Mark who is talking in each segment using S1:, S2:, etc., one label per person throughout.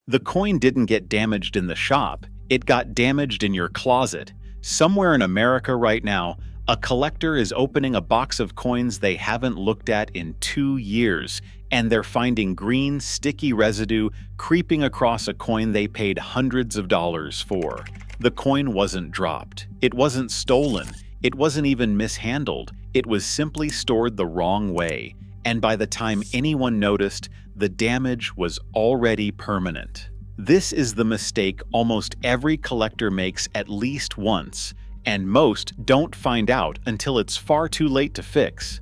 S1: The coin didn't get damaged in the shop, it got damaged in your closet. Somewhere in America right now, a collector is opening a box of coins they haven't looked at in 2 years, and they're finding green, sticky residue creeping across a coin they paid hundreds of dollars for. The coin wasn't dropped. It wasn't stolen. It wasn't even mishandled. It was simply stored the wrong way. And by the time anyone noticed, the damage was already permanent. This is the mistake almost every collector makes at least once, and most don't find out until it's far too late to fix.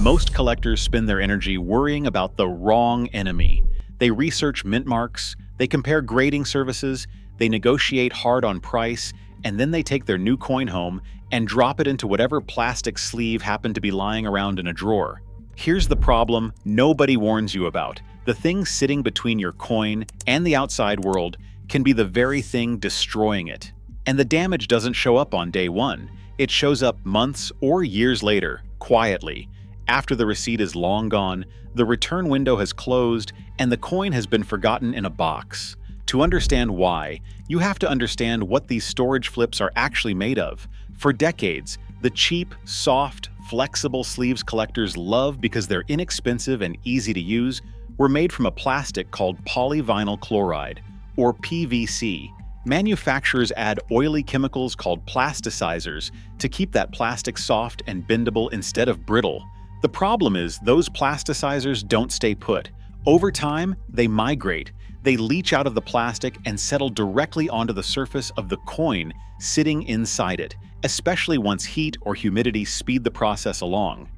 S1: Most collectors spend their energy worrying about the wrong enemy. They research mint marks, they compare grading services, they negotiate hard on price, and then they take their new coin home and drop it into whatever plastic sleeve happened to be lying around in a drawer. Here's the problem nobody warns you about. The thing sitting between your coin and the outside world can be the very thing destroying it. And the damage doesn't show up on day one. It shows up months or years later, quietly. After the receipt is long gone, the return window has closed, and the coin has been forgotten in a box. To understand why, you have to understand what these storage flips are actually made of. For decades, the cheap, soft, flexible sleeves collectors love because they're inexpensive and easy to use were made from a plastic called polyvinyl chloride, or PVC. Manufacturers add oily chemicals called plasticizers to keep that plastic soft and bendable instead of brittle. The problem is those plasticizers don't stay put. Over time, they migrate. They leach out of the plastic and settle directly onto the surface of the coin sitting inside it, especially once heat or humidity speed the process along.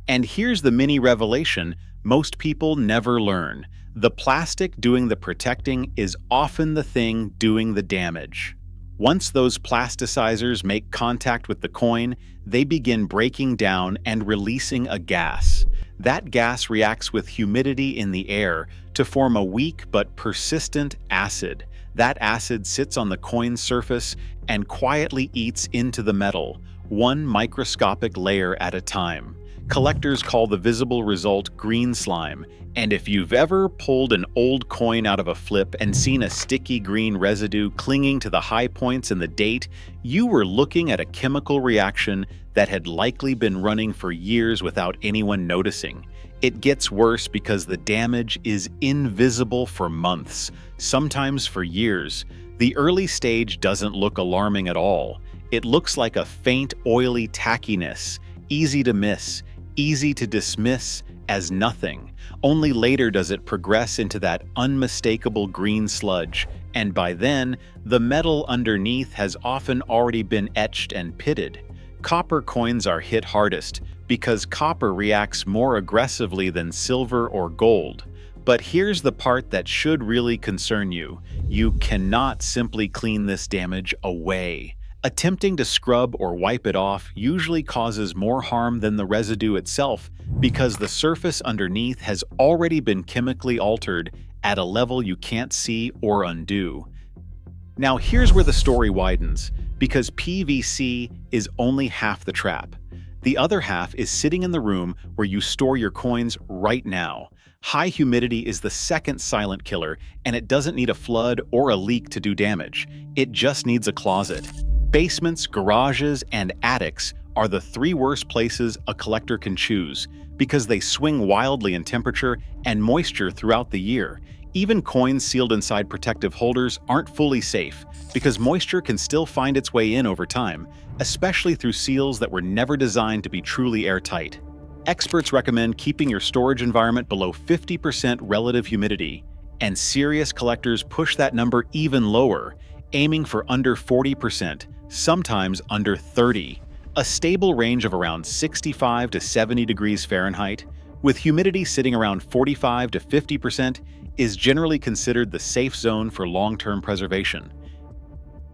S1: And here's the mini revelation most people never learn. The plastic doing the protecting is often the thing doing the damage. Once those plasticizers make contact with the coin, they begin breaking down and releasing a gas. That gas reacts with humidity in the air to form a weak but persistent acid. That acid sits on the coin's surface and quietly eats into the metal, one microscopic layer at a time. Collectors call the visible result green slime, and if you've ever pulled an old coin out of a flip and seen a sticky green residue clinging to the high points and the date, you were looking at a chemical reaction that had likely been running for years without anyone noticing. It gets worse because the damage is invisible for months, sometimes for years. The early stage doesn't look alarming at all. It looks like a faint, oily tackiness, easy to miss, easy to dismiss as nothing. Only later does it progress into that unmistakable green sludge, and by then, the metal underneath has often already been etched and pitted. Copper coins are hit hardest because copper reacts more aggressively than silver or gold. But here's the part that should really concern you. You cannot simply clean this damage away. Attempting to scrub or wipe it off usually causes more harm than the residue itself because the surface underneath has already been chemically altered at a level you can't see or undo. Now here's where the story widens, because PVC is only half the trap. The other half is sitting in the room where you store your coins right now. High humidity is the second silent killer, and it doesn't need a flood or a leak to do damage. It just needs a closet. Basements, garages, and attics are the 3 worst places a collector can choose because they swing wildly in temperature and moisture throughout the year. Even coins sealed inside protective holders aren't fully safe because moisture can still find its way in over time, especially through seals that were never designed to be truly airtight. Experts recommend keeping your storage environment below 50% relative humidity, and serious collectors push that number even lower, aiming for under 40%, sometimes under 30%. A stable range of around 65 to 70 degrees Fahrenheit, with humidity sitting around 45 to 50%, is generally considered the safe zone for long-term preservation.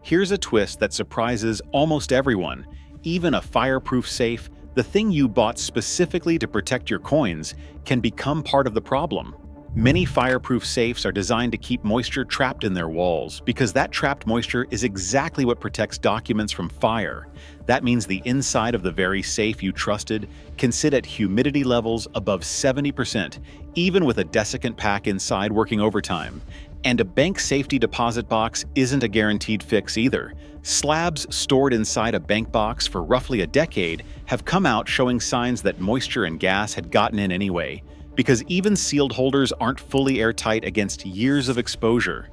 S1: Here's a twist that surprises almost everyone. Even a fireproof safe, the thing you bought specifically to protect your coins, can become part of the problem. Many fireproof safes are designed to keep moisture trapped in their walls because that trapped moisture is exactly what protects documents from fire. That means the inside of the very safe you trusted can sit at humidity levels above 70%, even with a desiccant pack inside working overtime. And a bank safety deposit box isn't a guaranteed fix either. Slabs stored inside a bank box for roughly a decade have come out showing signs that moisture and gas had gotten in anyway, because even sealed holders aren't fully airtight against years of exposure.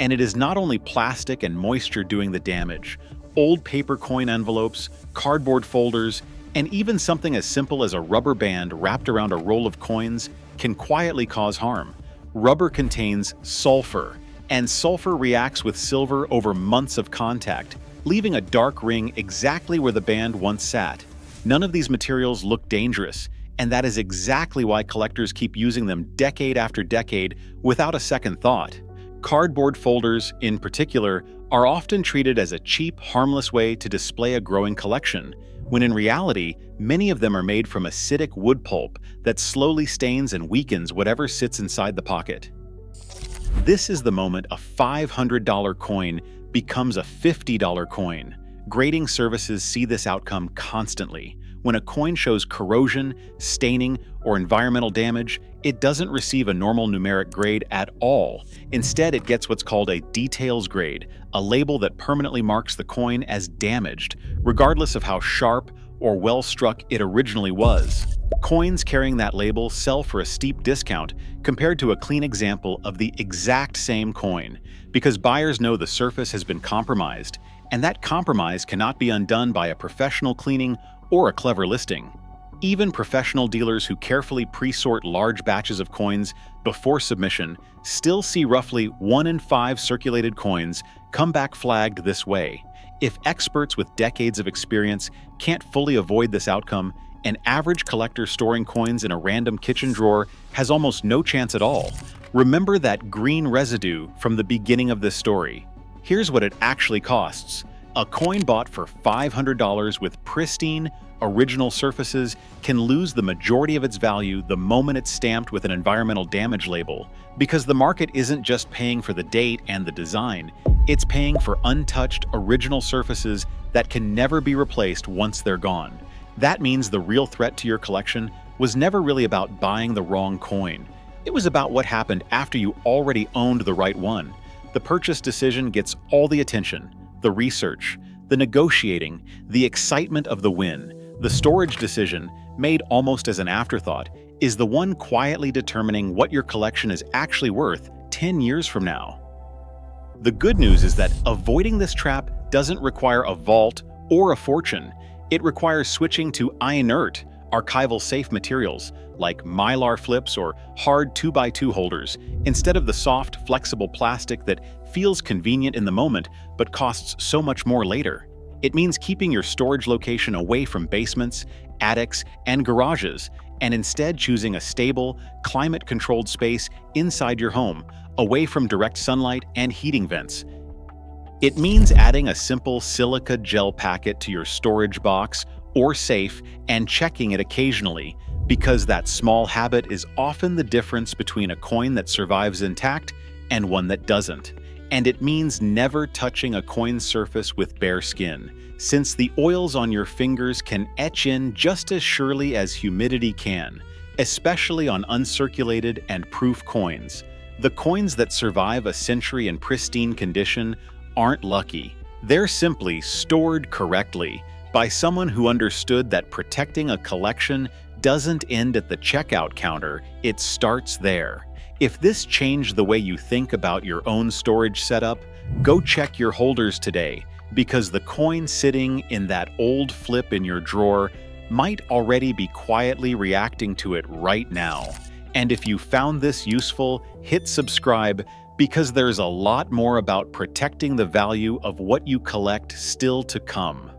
S1: And it is not only plastic and moisture doing the damage. Old paper coin envelopes, cardboard folders, and even something as simple as a rubber band wrapped around a roll of coins can quietly cause harm. Rubber contains sulfur, and sulfur reacts with silver over months of contact, leaving a dark ring exactly where the band once sat. None of these materials look dangerous, and that is exactly why collectors keep using them decade after decade without a second thought. Cardboard folders, in particular, are often treated as a cheap, harmless way to display a growing collection, when in reality, many of them are made from acidic wood pulp that slowly stains and weakens whatever sits inside the pocket. This is the moment a $500 coin becomes a $50 coin. Grading services see this outcome constantly. When a coin shows corrosion, staining, or environmental damage, it doesn't receive a normal numeric grade at all. Instead, it gets what's called a details grade, a label that permanently marks the coin as damaged, regardless of how sharp or well-struck it originally was. Coins carrying that label sell for a steep discount compared to a clean example of the exact same coin, because buyers know the surface has been compromised, and that compromise cannot be undone by a professional cleaning or a clever listing. Even professional dealers who carefully pre-sort large batches of coins before submission still see roughly 1 in 5 circulated coins come back flagged this way. If experts with decades of experience can't fully avoid this outcome, an average collector storing coins in a random kitchen drawer has almost no chance at all. Remember that green residue from the beginning of this story. Here's what it actually costs. A coin bought for $500 with pristine, original surfaces can lose the majority of its value the moment it's stamped with an environmental damage label, because the market isn't just paying for the date and the design, it's paying for untouched, original surfaces that can never be replaced once they're gone. That means the real threat to your collection was never really about buying the wrong coin. It was about what happened after you already owned the right one. The purchase decision gets all the attention, the research, the negotiating, the excitement of the win. The storage decision, made almost as an afterthought, is the one quietly determining what your collection is actually worth 10 years from now. The good news is that avoiding this trap doesn't require a vault or a fortune. It requires switching to inert, archival safe materials like mylar flips or hard 2x2 holders instead of the soft, flexible plastic that feels convenient in the moment but costs so much more later. It means keeping your storage location away from basements, attics, and garages, and instead choosing a stable, climate-controlled space inside your home, away from direct sunlight and heating vents. It means adding a simple silica gel packet to your storage box or safe and checking it occasionally, because that small habit is often the difference between a coin that survives intact and one that doesn't. And it means never touching a coin's surface with bare skin, since the oils on your fingers can etch in just as surely as humidity can, especially on uncirculated and proof coins. The coins that survive a century in pristine condition aren't lucky. They're simply stored correctly by someone who understood that protecting a collection doesn't end at the checkout counter, it starts there. If this changed the way you think about your own storage setup, go check your holders today, because the coin sitting in that old flip in your drawer might already be quietly reacting to it right now. And if you found this useful, hit subscribe, because there's a lot more about protecting the value of what you collect still to come.